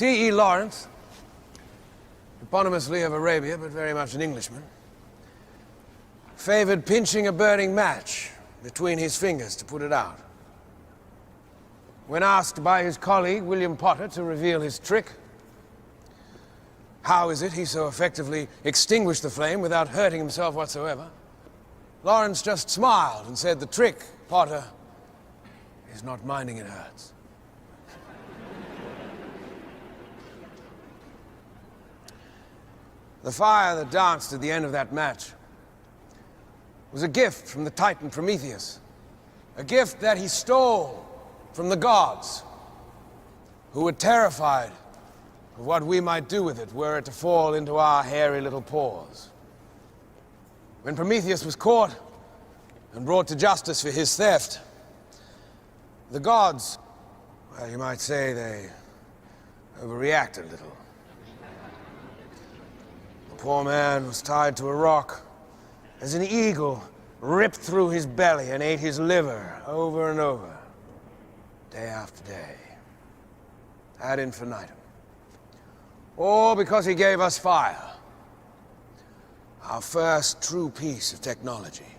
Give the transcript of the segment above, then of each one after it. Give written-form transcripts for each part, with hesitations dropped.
C.E. Lawrence, eponymously of Arabia, but very much an Englishman, favored pinching a burning match between his fingers to put it out. When asked by his colleague, William Potter, to reveal his trick, how is it he so effectively extinguished the flame without hurting himself whatsoever, Lawrence just smiled and said, "The trick, Potter, is not minding it hurts." The fire that danced at the end of that match was a gift from the Titan Prometheus, a gift that he stole from the gods, who were terrified of what we might do with it were it to fall into our hairy little paws. When Prometheus was caught and brought to justice for his theft, the gods, well, you might say they overreacted a little. The poor man was tied to a rock as an eagle ripped through his belly and ate his liver over and over, day after day, ad infinitum. All because he gave us fire, our first true piece of technology.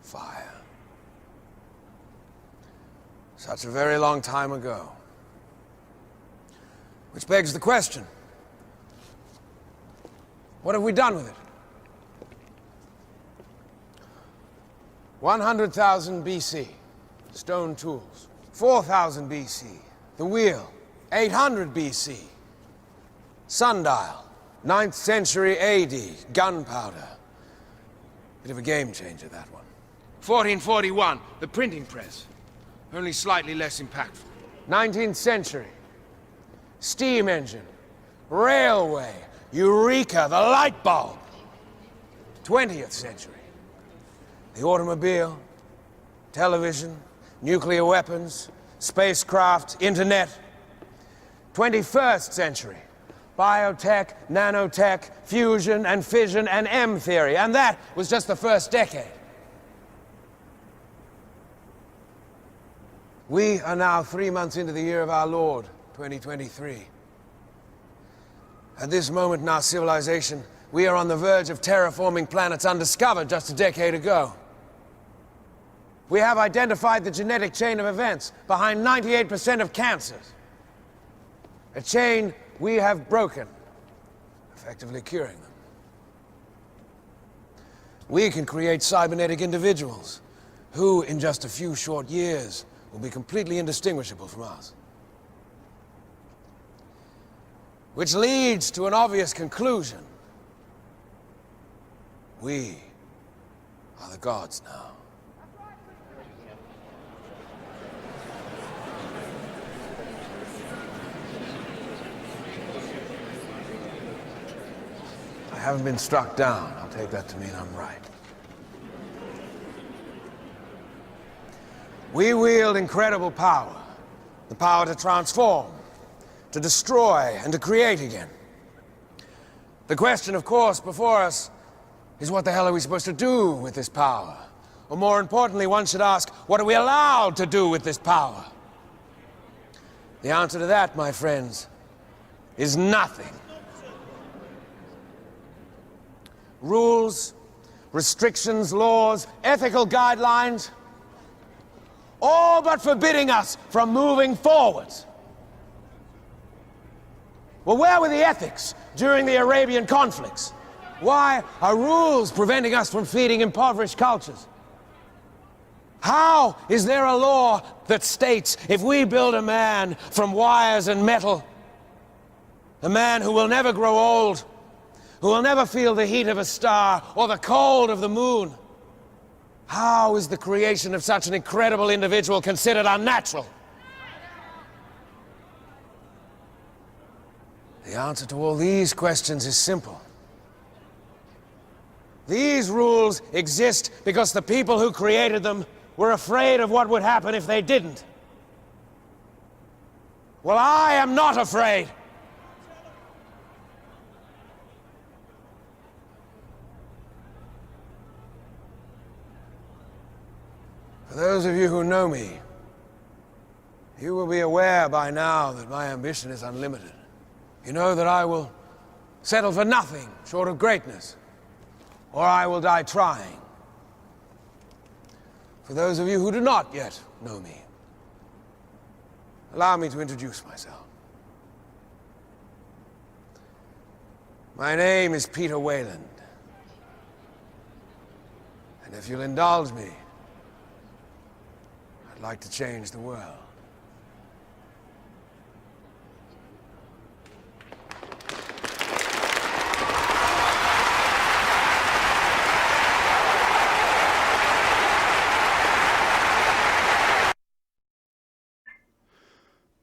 Fire. Such a very long time ago. Which begs the question, what have we done with it? 100,000 BC, stone tools. 4,000 BC, the wheel. 800 BC, sundial. 9th century AD, gunpowder. Bit of a game changer, that one. 1441, the printing press. Only slightly less impactful. 19th century, steam engine, railway, eureka, the light bulb. 20th century, the automobile, television, nuclear weapons, spacecraft, internet. 21st century, biotech, nanotech, fusion and fission and M theory. And that was just the first decade. We are now 3 months into the year of our Lord, 2023. At this moment in our civilization, we are on the verge of terraforming planets undiscovered just a decade ago. We have identified the genetic chain of events behind 98% of cancers. A chain we have broken, effectively curing them. We can create cybernetic individuals who, in just a few short years, will be completely indistinguishable from us. Which leads to an obvious conclusion. We are the gods now. I haven't been struck down. I'll take that to mean I'm right. We wield incredible power. The power to transform, to destroy, and to create again. The question, of course, before us is what the hell are we supposed to do with this power? Or more importantly, one should ask, what are we allowed to do with this power? The answer to that, my friends, is nothing. Rules, restrictions, laws, ethical guidelines, all but forbidding us from moving forwards. Well, where were the ethics during the Arabian conflicts? Why are rules preventing us from feeding impoverished cultures? How is there a law that states if we build a man from wires and metal, a man who will never grow old, who will never feel the heat of a star or the cold of the moon, how is the creation of such an incredible individual considered unnatural? The answer to all these questions is simple. These rules exist because the people who created them were afraid of what would happen if they didn't. Well, I am not afraid. For those of you who know me, You will be aware by now that my ambition is unlimited. You know that I will settle for nothing short of greatness, or I will die trying. For those of you who do not yet know me, allow me to introduce myself. My name is Peter Wayland, and if you'll indulge me, I'd like to change the world.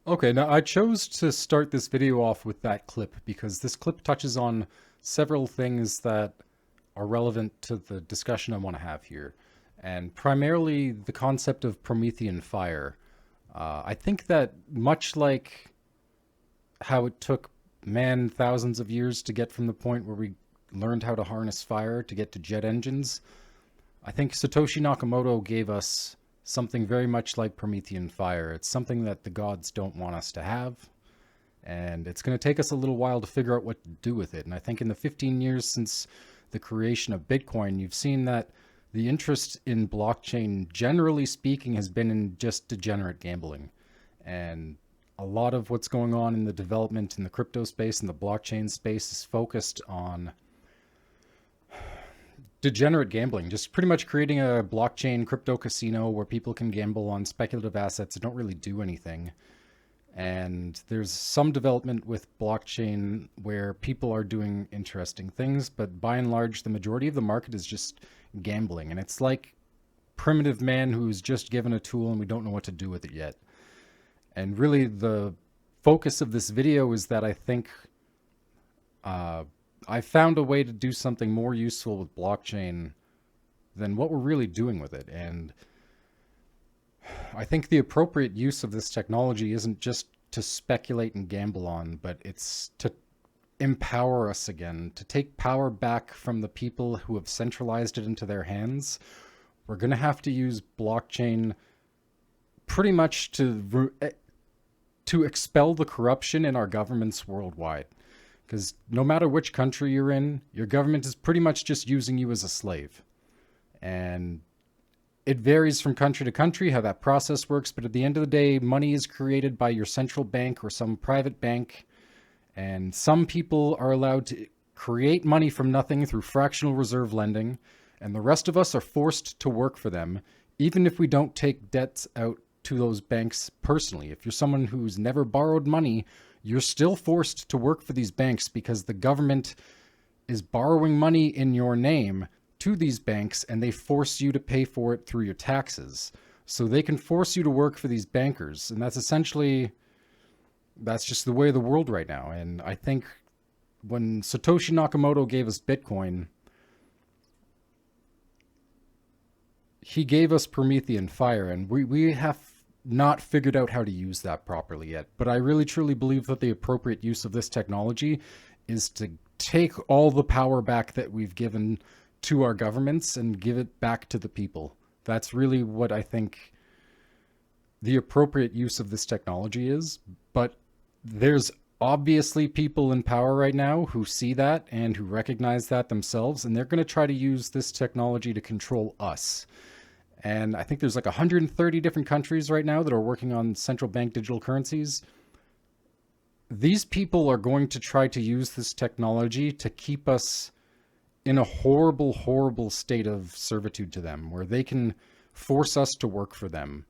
Okay, now I chose to start this video off with that clip because this clip touches on several things that are relevant to the discussion I want to have here, and primarily the concept of Promethean fire. I think that much like how it took man thousands of years to get from the point where we learned how to harness fire to get to jet engines, I think Satoshi Nakamoto gave us something very much like Promethean fire. It's something that the gods don't want us to have, and it's going to take us a little while to figure out what to do with it. And I think in the 15 years since the creation of Bitcoin, you've seen that the interest in blockchain, generally speaking, has been in just degenerate gambling. And a lot of what's going on in the development in the crypto space and the blockchain space is focused on degenerate gambling, just pretty much creating a blockchain crypto casino where people can gamble on speculative assets that don't really do anything. And there's some development with blockchain where people are doing interesting things, but by and large, the majority of the market is just gambling. And it's like primitive man who's just given a tool and we don't know what to do with it yet. And really the focus of this video is that I think I found a way to do something more useful with blockchain than what we're really doing with it. And I think the appropriate use of this technology isn't just to speculate and gamble on, but it's to empower us again, to take power back from the people who have centralized it into their hands. We're going to have to use blockchain pretty much to expel the corruption in our governments worldwide. Because no matter which country you're in, your government is pretty much just using you as a slave. And it varies from country to country how that process works, but at the end of the day, money is created by your central bank or some private bank, and some people are allowed to create money from nothing through fractional reserve lending, and the rest of us are forced to work for them, even if we don't take debts out to those banks personally. If you're someone who's never borrowed money, you're still forced to work for these banks because the government is borrowing money in your name to these banks, and they force you to pay for it through your taxes. So they can force you to work for these bankers. And that's just the way of the world right now. And I think when Satoshi Nakamoto gave us Bitcoin, he gave us Promethean fire, and we have not figured out how to use that properly yet. But I really truly believe that the appropriate use of this technology is to take all the power back that we've given to our governments and give it back to the people. That's really what I think the appropriate use of this technology is. But there's obviously people in power right now who see that and who recognize that themselves, and they're going to try to use this technology to control us. And I think there's like 130 different countries right now that are working on central bank digital currencies. These people are going to try to use this technology to keep us in a horrible, horrible state of servitude to them, where they can force us to work for them.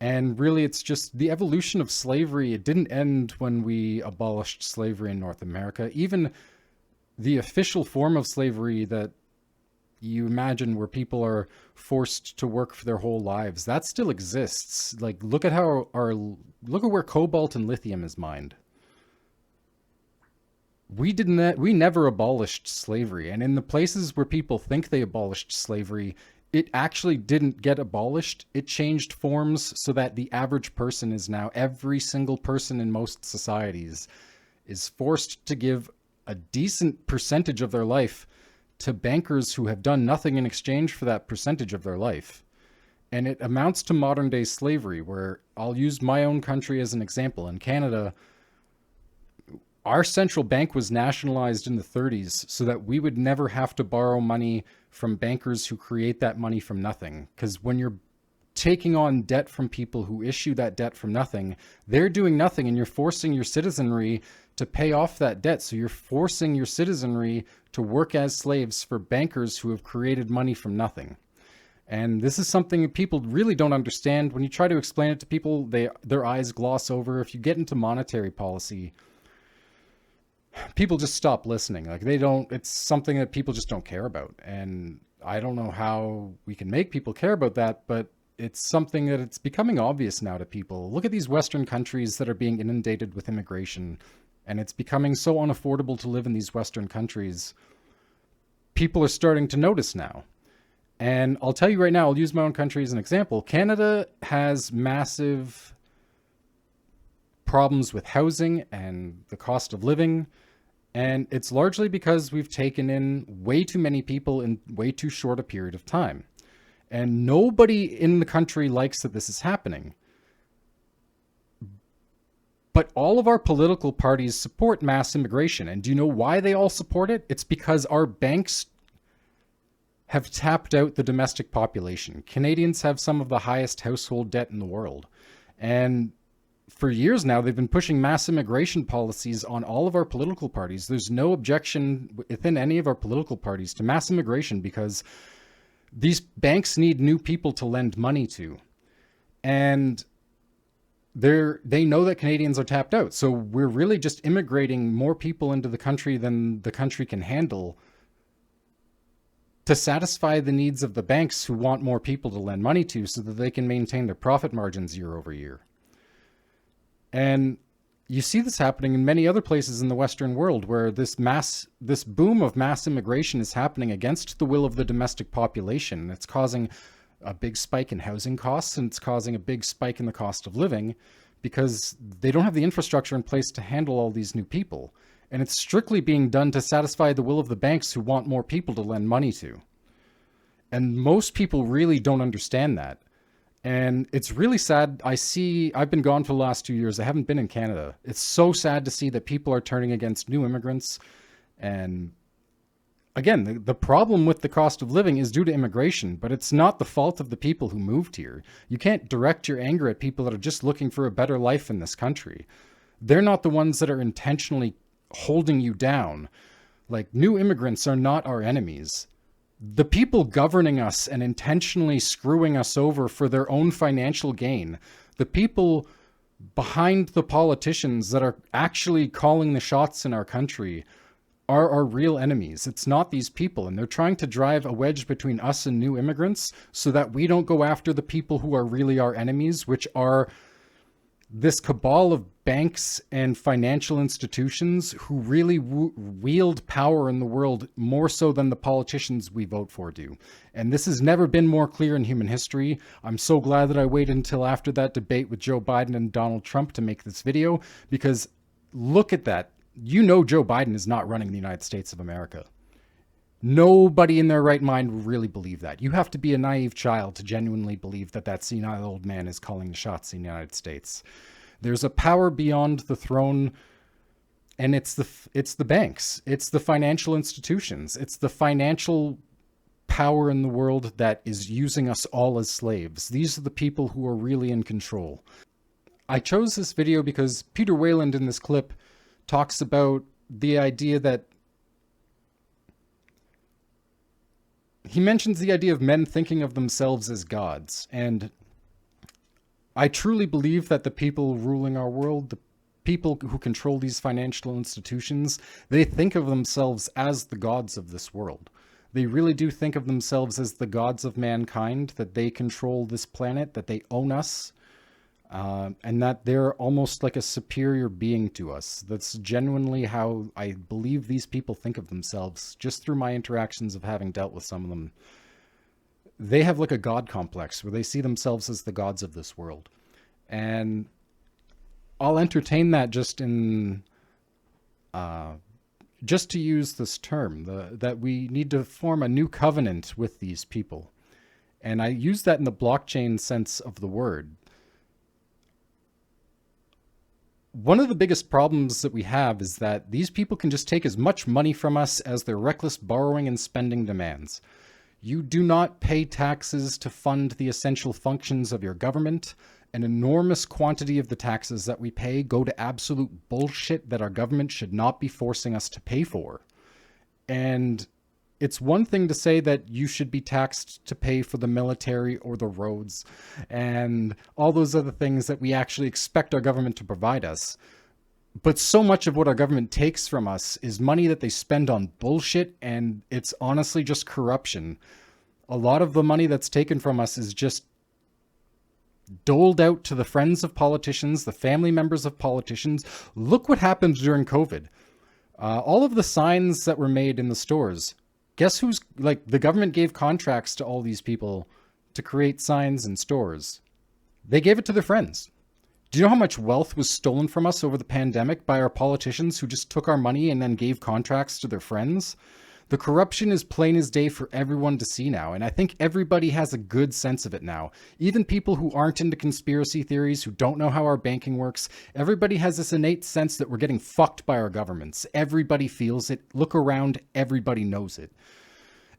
And really, it's just the evolution of slavery. It didn't end when we abolished slavery in North America. Even the official form of slavery that you imagine, where people are forced to work for their whole lives, that still exists. Like, look at where cobalt and lithium is mined. We never abolished slavery. And in the places where people think they abolished slavery, it actually didn't get abolished. It changed forms so that the average person is now, every single person in most societies is forced to give a decent percentage of their life to bankers who have done nothing in exchange for that percentage of their life. And it amounts to modern day slavery, where I'll use my own country as an example. In Canada, our central bank was nationalized in the 30s so that we would never have to borrow money from bankers who create that money from nothing. Because when you're taking on debt from people who issue that debt from nothing, they're doing nothing, and you're forcing your citizenry to pay off that debt. So you're forcing your citizenry to work as slaves for bankers who have created money from nothing. And this is something that people really don't understand. When you try to explain it to people, their eyes gloss over. If you get into monetary policy, people just stop listening. Like, it's something that people just don't care about. And I don't know how we can make people care about that, but it's something that it's becoming obvious now to people. Look at these Western countries that are being inundated with immigration, and it's becoming so unaffordable to live in these Western countries. People are starting to notice now. And I'll tell you right now, I'll use my own country as an example. Canada has massive problems with housing and the cost of living. And it's largely because we've taken in way too many people in way too short a period of time. And nobody in the country likes that this is happening. But all of our political parties support mass immigration. And do you know why they all support it? It's because our banks have tapped out the domestic population. Canadians have some of the highest household debt in the world. And for years now, they've been pushing mass immigration policies on all of our political parties. There's no objection within any of our political parties to mass immigration because these banks need new people to lend money to. And they know that Canadians are tapped out. So we're really just immigrating more people into the country than the country can handle to satisfy the needs of the banks who want more people to lend money to so that they can maintain their profit margins year over year. And you see this happening in many other places in the Western world where this boom of mass immigration is happening against the will of the domestic population. It's causing a big spike in housing costs, and it's causing a big spike in the cost of living because they don't have the infrastructure in place to handle all these new people. And it's strictly being done to satisfy the will of the banks who want more people to lend money to. And most people really don't understand that. And it's really sad. I've been gone for the last 2 years. I haven't been in Canada. It's so sad to see that people are turning against new immigrants. And again, the problem with the cost of living is due to immigration, but it's not the fault of the people who moved here. You can't direct your anger at people that are just looking for a better life in this country. They're not the ones that are intentionally holding you down. Like, new immigrants are not our enemies. The people governing us and intentionally screwing us over for their own financial gain, the people behind the politicians that are actually calling the shots in our country, are our real enemies. It's not these people. And they're trying to drive a wedge between us and new immigrants so that we don't go after the people who are really our enemies, which are this cabal of banks and financial institutions who really wield power in the world more so than the politicians we vote for do. And this has never been more clear in human history. I'm so glad that I waited until after that debate with Joe Biden and Donald Trump to make this video, because look at that. You know Joe Biden is not running the United States of America. Nobody in their right mind will really believe that. You have to be a naive child to genuinely believe that that senile old man is calling the shots in the United States. There's a power beyond the throne, and it's the banks. It's the financial institutions. It's the financial power in the world that is using us all as slaves. These are the people who are really in control. I chose this video because Peter Wayland in this clip talks about the idea that he mentions the idea of men thinking of themselves as gods. And I truly believe that the people ruling our world, the people who control these financial institutions, they think of themselves as the gods of this world. They really do think of themselves as the gods of mankind, that they control this planet, that they own us, and that they're almost like a superior being to us. That's genuinely how I believe these people think of themselves, just through my interactions of having dealt with some of them. They have like a god complex where they see themselves as the gods of this world. And I'll entertain that just in, just to use this term, that we need to form a new covenant with these people. And I use that in the blockchain sense of the word. one of the biggest problems that we have is that these people can just take as much money from us as their reckless borrowing and spending demands. You do not pay taxes to fund the essential functions of your government. An enormous quantity of the taxes that we pay go to absolute bullshit that our government should not be forcing us to pay for. And it's one thing to say that you should be taxed to pay for the military or the roads and all those other things that we actually expect our government to provide us. But so much of what our government takes from us is money that they spend on bullshit, and it's honestly just corruption. A lot of the money that's taken from us is just doled out to the friends of politicians, the family members of politicians. Look what happened during COVID. All of the signs that were made in the stores, guess who's, like, the government gave contracts to all these people to create signs in stores. They gave it to their friends. Do you know how much wealth was stolen from us over the pandemic by our politicians who just took our money and then gave contracts to their friends? The corruption is plain as day for everyone to see now, and I think everybody has a good sense of it now. Even people who aren't into conspiracy theories, who don't know how our banking works, everybody has this innate sense that we're getting fucked by our governments. Everybody feels it. Look around, everybody knows it.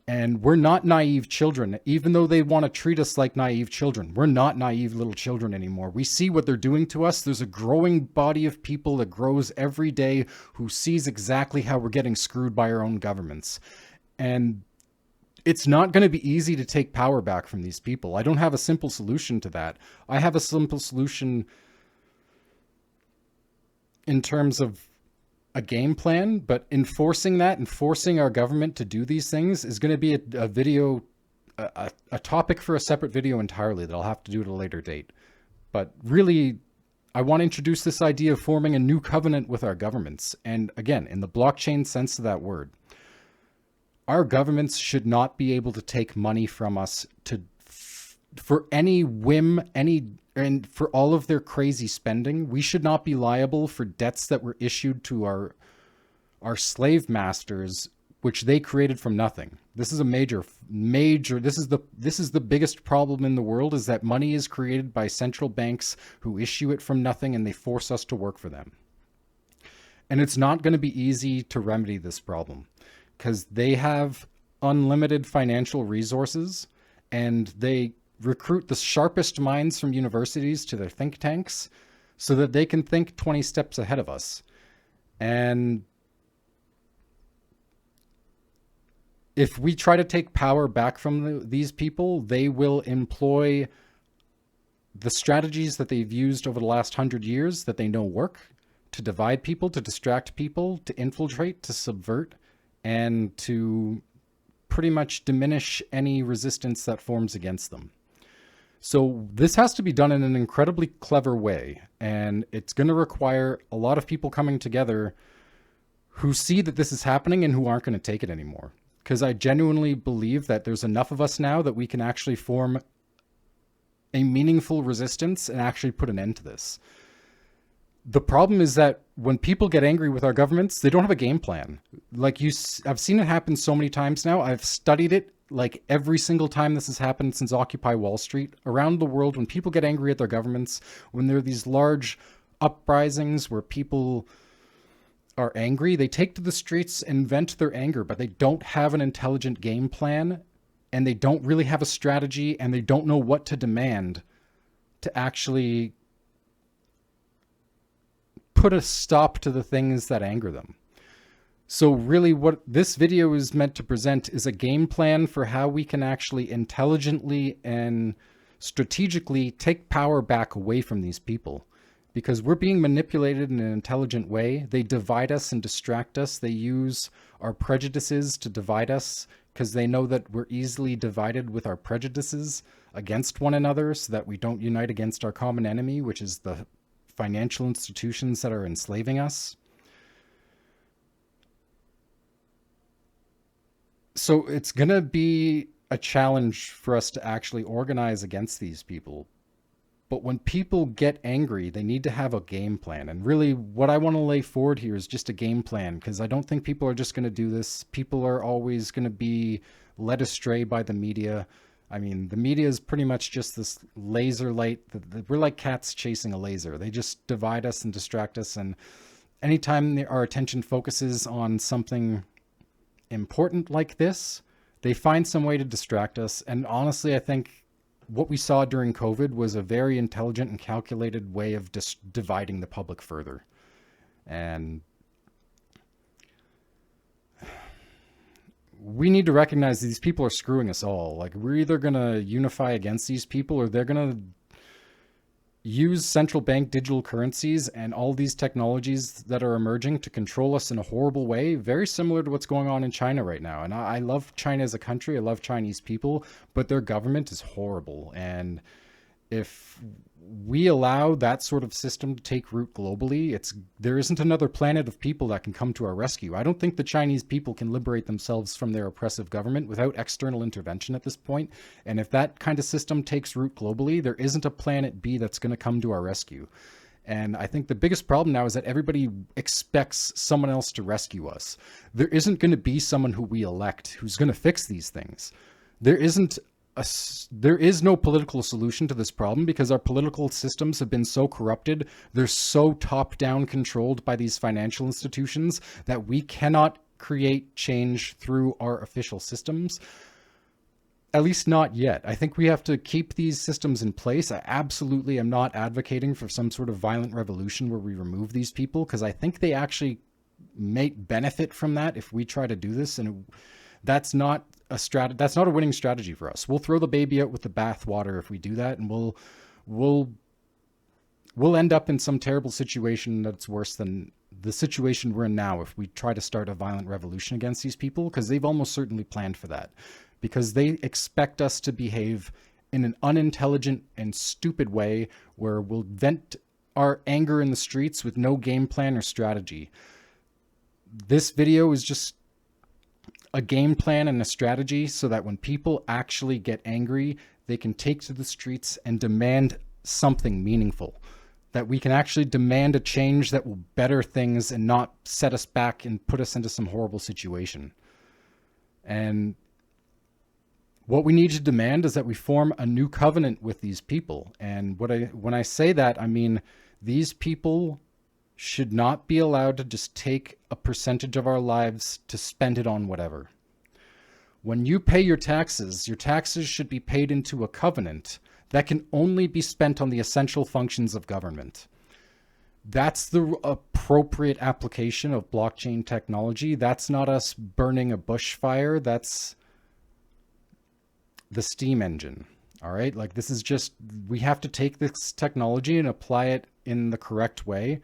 And we're not naive children, even though they want to treat us like naive children. We're not naive little children anymore. We see what they're doing to us. There's a growing body of people that grows every day who sees exactly how we're getting screwed by our own governments. And it's not going to be easy to take power back from these people. I don't have a simple solution to that. I have a simple solution in terms of a game plan, but enforcing that and forcing our government to do these things is going to be a video, a topic for a separate video entirely that I'll have to do at a later date. But really, I want to introduce this idea of forming a new covenant with our governments. And again, in the blockchain sense of that word, our governments should not be able to take money from us for any whim, and for all of their crazy spending. We should not be liable for debts that were issued to our slave masters, which they created from nothing. This is a major, this is the biggest problem in the world, is that money is created by central banks who issue it from nothing, and they force us to work for them. And it's not going to be easy to remedy this problem because they have unlimited financial resources, and they recruit the sharpest minds from universities to their think tanks so that they can think 20 steps ahead of us. And if we try to take power back from these people, they will employ the strategies that they've used over the last 100 years that they know work, to divide people, to distract people, to infiltrate, to subvert, and to pretty much diminish any resistance that forms against them. So this has to be done in an incredibly clever way, and it's going to require a lot of people coming together who see that this is happening and who aren't going to take it anymore. Because I genuinely believe that there's enough of us now that we can actually form a meaningful resistance and actually put an end to this. The problem is that when people get angry with our governments, they don't have a game plan. Like I've seen it happen so many times now. I've studied it like every single time this has happened since Occupy Wall Street. Around the world, when people get angry at their governments, when there are these large uprisings where people are angry, they take to the streets and vent their anger, but they don't have an intelligent game plan, and they don't really have a strategy, and they don't know what to demand to actually put a stop to the things that anger them. So really what this video is meant to present is a game plan for how we can actually intelligently and strategically take power back away from these people. Because we're being manipulated in an intelligent way. They divide us and distract us. They use our prejudices to divide us because they know that we're easily divided with our prejudices against one another, so that we don't unite against our common enemy, which is the financial institutions that are enslaving us. So it's going to be a challenge for us to actually organize against these people. But when people get angry, they need to have a game plan. And really what I want to lay forward here is just a game plan, because I don't think people are just going to do this. People are always going to be led astray by the media. I mean, the media is pretty much just this laser light. We're like cats chasing a laser. They just divide us and distract us. And anytime our attention focuses on something important like this, they find some way to distract us. And honestly, I think what we saw during COVID was a very intelligent and calculated way of dividing the public further. And we need to recognize these people are screwing us all. Like, we're either going to unify against these people, or they're going to use central bank digital currencies and all these technologies that are emerging to control us in a horrible way, very similar to what's going on in China right now. And I love China as a country. I love Chinese people, but their government is horrible. And if we allow that sort of system to take root globally, there isn't another planet of people that can come to our rescue. I don't think the Chinese people can liberate themselves from their oppressive government without external intervention at this point. And if that kind of system takes root globally, there isn't a planet B that's going to come to our rescue. And I think the biggest problem now is that everybody expects someone else to rescue us. There isn't going to be someone who we elect who's going to fix these things. There is no political solution to this problem, because our political systems have been so corrupted. They're so top-down controlled by these financial institutions that we cannot create change through our official systems. At least not yet. I think we have to keep these systems in place. I absolutely am not advocating for some sort of violent revolution where we remove these people, because I think they actually may benefit from that if we try to do this. And that's not a winning strategy for us. We'll throw the baby out with the bathwater if we do that, and we'll end up in some terrible situation that's worse than the situation we're in now if we try to start a violent revolution against these people, because they've almost certainly planned for that, because they expect us to behave in an unintelligent and stupid way where we'll vent our anger in the streets with no game plan or strategy. This video is just a game plan and a strategy so that when people actually get angry, they can take to the streets and demand something meaningful, that we can actually demand a change that will better things and not set us back and put us into some horrible situation. And what we need to demand is that we form a new covenant with these people. And when I say that, I mean these people should not be allowed to just take a percentage of our lives to spend it on whatever. When you pay your taxes should be paid into a covenant that can only be spent on the essential functions of government. That's the appropriate application of blockchain technology. That's not us burning a bushfire. That's the steam engine. All right. Like, this is just, we have to take this technology and apply it in the correct way.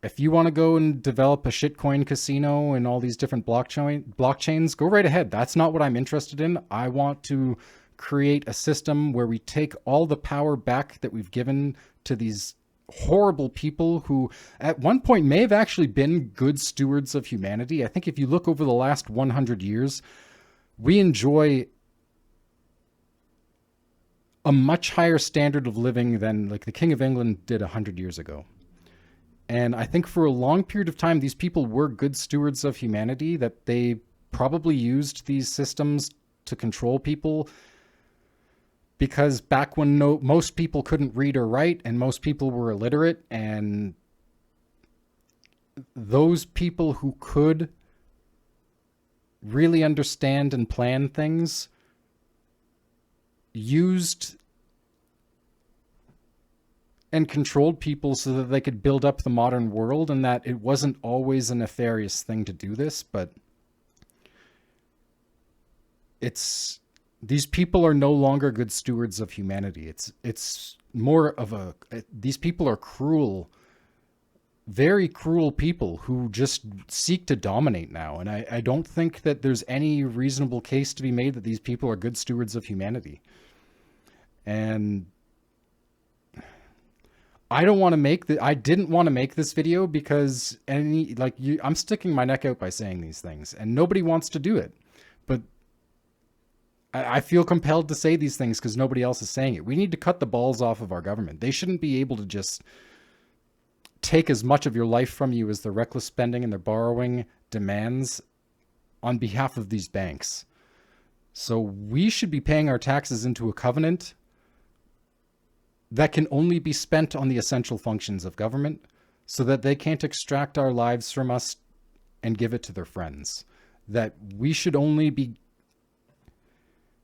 If you want to go and develop a shitcoin casino and all these different blockchains, go right ahead. That's not what I'm interested in. I want to create a system where we take all the power back that we've given to these horrible people who at one point may have actually been good stewards of humanity. I think if you look over the last 100 years, we enjoy a much higher standard of living than like the King of England did 100 years ago. And I think for a long period of time, these people were good stewards of humanity, that they probably used these systems to control people, because back when most people couldn't read or write and most people were illiterate, and those people who could really understand and plan things used and controlled people so that they could build up the modern world, and that it wasn't always a nefarious thing to do this, but these people are no longer good stewards of humanity. It's more of these people are cruel, very cruel people who just seek to dominate now. And I don't think that there's any reasonable case to be made that these people are good stewards of humanity. And I didn't want to make this video because I'm sticking my neck out by saying these things, and nobody wants to do it. But I feel compelled to say these things because nobody else is saying it. We need to cut the balls off of our government. They shouldn't be able to just take as much of your life from you as their reckless spending and their borrowing demands on behalf of these banks. So we should be paying our taxes into a covenant that can only be spent on the essential functions of government, so that they can't extract our lives from us and give it to their friends. That we should only be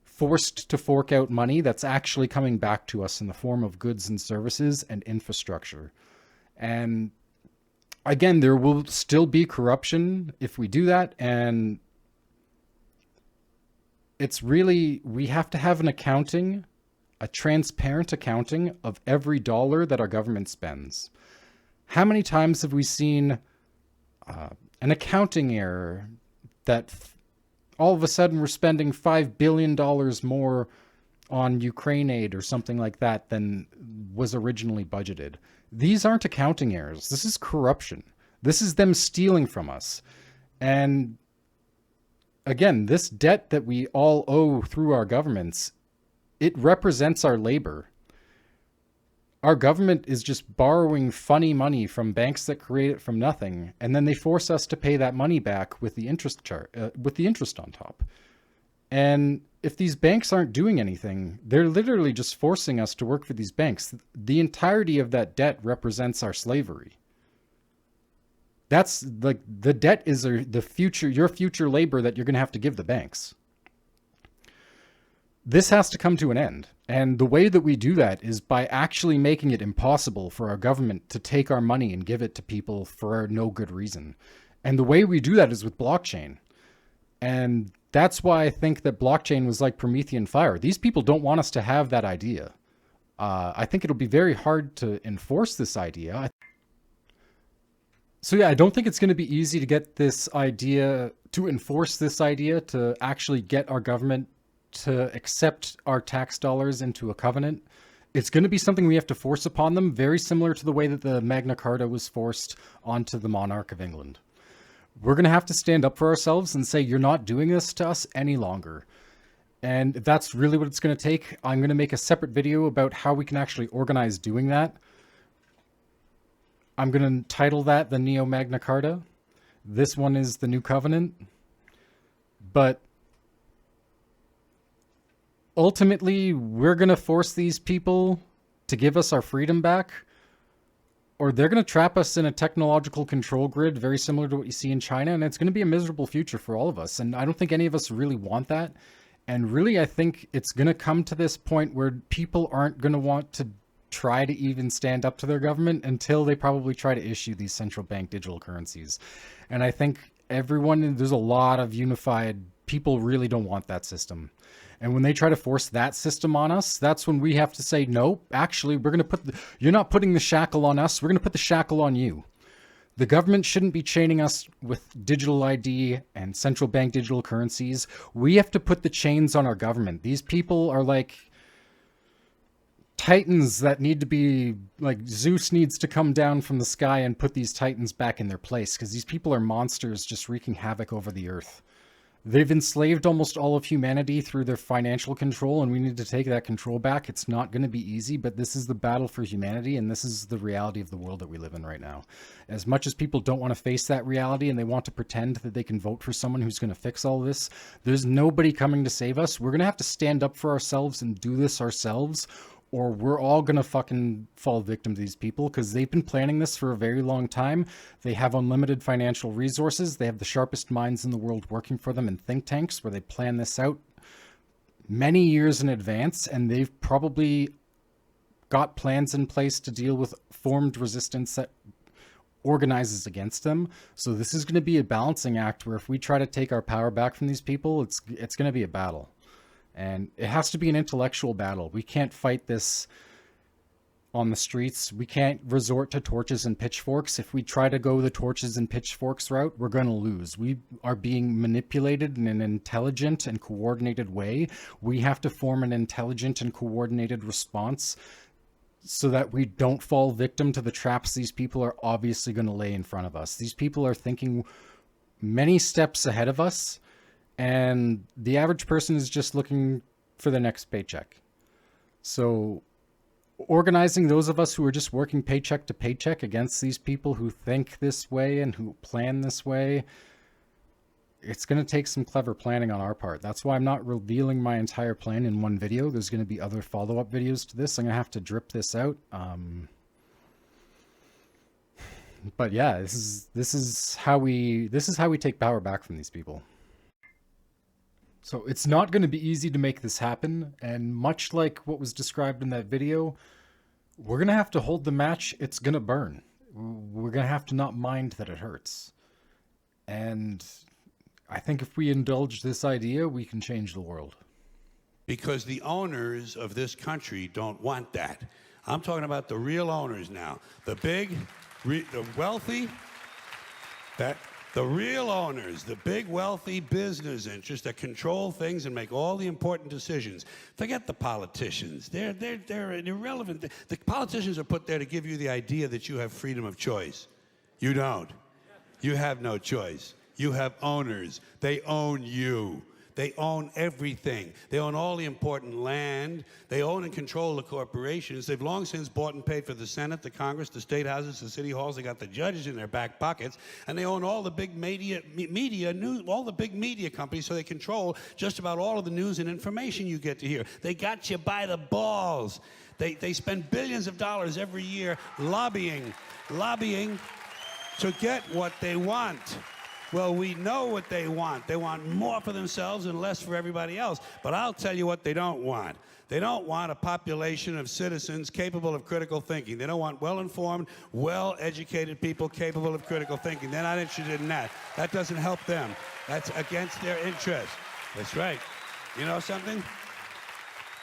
forced to fork out money that's actually coming back to us in the form of goods and services and infrastructure. And again, there will still be corruption if we do that. And it's really, we have to have an accounting, a transparent accounting of every dollar that our government spends. How many times have we seen an accounting error that all of a sudden we're spending $5 billion more on Ukraine aid or something like that than was originally budgeted? These aren't accounting errors. This is corruption. This is them stealing from us. And again, this debt that we all owe through our governments, it represents our labor. Our government is just borrowing funny money from banks that create it from nothing, and then they force us to pay that money back with the interest on top. And if these banks aren't doing anything, they're literally just forcing us to work for these banks. The entirety of that debt represents our slavery. That's like, the debt is the future, your future labor that you're going to have to give the banks. This has to come to an end. And the way that we do that is by actually making it impossible for our government to take our money and give it to people for no good reason. And the way we do that is with blockchain. And that's why I think that blockchain was like Promethean fire. These people don't want us to have that idea. I think it'll be very hard to enforce this idea. So yeah, I don't think it's going to be easy to get this idea, to enforce this idea, to actually get our government to accept our tax dollars into a covenant. It's going to be something we have to force upon them, very similar to the way that the Magna Carta was forced onto the monarch of England. We're going to have to stand up for ourselves and say, you're not doing this to us any longer. And that's really what it's going to take. I'm going to make a separate video about how we can actually organize doing that. I'm going to title that the Neo Magna Carta. This one is the New Covenant. But ultimately, we're going to force these people to give us our freedom back, or they're going to trap us in a technological control grid very similar to what you see in China, and it's going to be a miserable future for all of us. And I don't think any of us really want that. And really, I think it's going to come to this point where people aren't going to want to try to even stand up to their government until they probably try to issue these central bank digital currencies. And I think there's a lot of unified people really don't want that system. And when they try to force that system on us, that's when we have to say, no, actually, we're going to you're not putting the shackle on us. We're going to put the shackle on you. The government shouldn't be chaining us with digital ID and central bank digital currencies. We have to put the chains on our government. These people are like titans that need to be, like, Zeus needs to come down from the sky and put these titans back in their place, because these people are monsters just wreaking havoc over the earth. They've enslaved almost all of humanity through their financial control, and we need to take that control back. It's not going to be easy, but this is the battle for humanity, and this is the reality of the world that we live in right now. As much as people don't want to face that reality and they want to pretend that they can vote for someone who's going to fix all this, there's nobody coming to save us. We're going to have to stand up for ourselves and do this ourselves, or we're all going to fucking fall victim to these people, because they've been planning this for a very long time. They have unlimited financial resources. They have the sharpest minds in the world working for them in think tanks where they plan this out many years in advance, and they've probably got plans in place to deal with formed resistance that organizes against them. So this is going to be a balancing act where if we try to take our power back from these people, it's going to be a battle. And it has to be an intellectual battle. We can't fight this on the streets. We can't resort to torches and pitchforks. If we try to go the torches and pitchforks route, we're going to lose. We are being manipulated in an intelligent and coordinated way. We have to form an intelligent and coordinated response so that we don't fall victim to the traps these people are obviously going to lay in front of us. These people are thinking many steps ahead of us, and the average person is just looking for the next paycheck. So organizing those of us who are just working paycheck to paycheck against these people who think this way and who plan this way, it's going to take some clever planning on our part. That's why I'm not revealing my entire plan in one video. There's going to be other follow-up videos to this. I'm going to have to drip this out. But yeah, this is how we take power back from these people. So it's not going to be easy to make this happen, and much like what was described in that video, we're going to have to hold the match. It's going to burn. We're going to have to not mind that it hurts. And I think if we indulge this idea, we can change the world. Because the owners of this country don't want that. I'm talking about the real owners now. The big, the wealthy, the real owners, the big wealthy business interests that control things and make all the important decisions. Forget the politicians. They're irrelevant. The politicians are put there to give you the idea that you have freedom of choice. You don't. You have no choice. You have owners. They own you. They own everything. They own all the important land. They own and control the corporations. They've long since bought and paid for the Senate, the Congress, the state houses, the city halls. They got the judges in their back pockets, and they own all the big all the big media companies. So they control just about all of the news and information you get to hear. They got you by the balls. They spend billions of dollars every year lobbying to get what they want. Well, we know what they want. They want more for themselves and less for everybody else. But I'll tell you what they don't want. They don't want a population of citizens capable of critical thinking. They don't want well-informed, well-educated people capable of critical thinking. They're not interested in that. That doesn't help them. That's against their interest. That's right. You know something?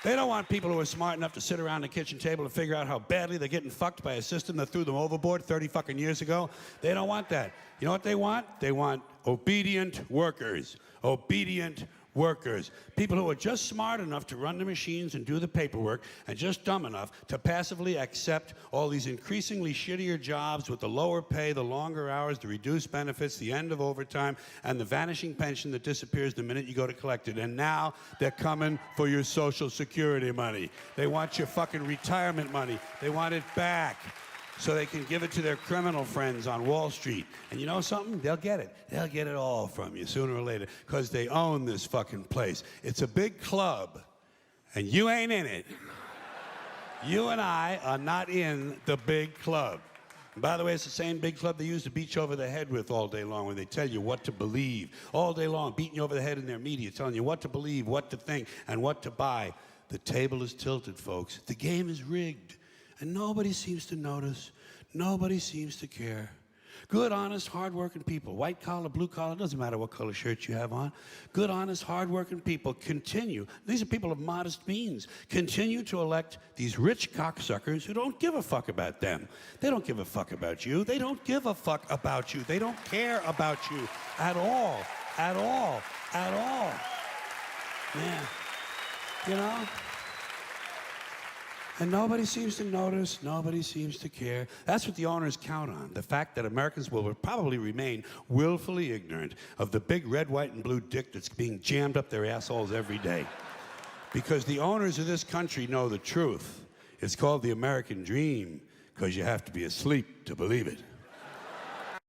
They don't want people who are smart enough to sit around the kitchen table and figure out how badly they're getting fucked by a system that threw them overboard 30 fucking years ago. They don't want that. You know what they want? They want obedient workers. Obedient workers. People who are just smart enough to run the machines and do the paperwork, and just dumb enough to passively accept all these increasingly shittier jobs with the lower pay, the longer hours, the reduced benefits, the end of overtime, and the vanishing pension that disappears the minute you go to collect it. And now they're coming for your Social Security money. They want your fucking retirement money. They want it back, so they can give it to their criminal friends on Wall Street. And you know something? They'll get it. They'll get it all from you sooner or later, because they own this fucking place. It's a big club, and you ain't in it. You and I are not in the big club. And by the way, it's the same big club they use to beat you over the head with all day long, when they tell you what to believe. All day long, beating you over the head in their media, telling you what to believe, what to think, and what to buy. The table is tilted, folks. The game is rigged. And nobody seems to notice. Nobody seems to care. Good, honest, hard-working people, white collar, blue collar, doesn't matter what color shirt you have on. Good, honest, hard-working people continue. These are people of modest means. Continue to elect these rich cocksuckers who don't give a fuck about them. They don't give a fuck about you. They don't give a fuck about you. They don't care about you at all. At all. At all. Yeah. You know? And nobody seems to notice, nobody seems to care. That's what the owners count on, the fact that Americans will probably remain willfully ignorant of the big red, white, and blue dick that's being jammed up their assholes every day. Because the owners of this country know the truth. It's called the American dream, because you have to be asleep to believe it.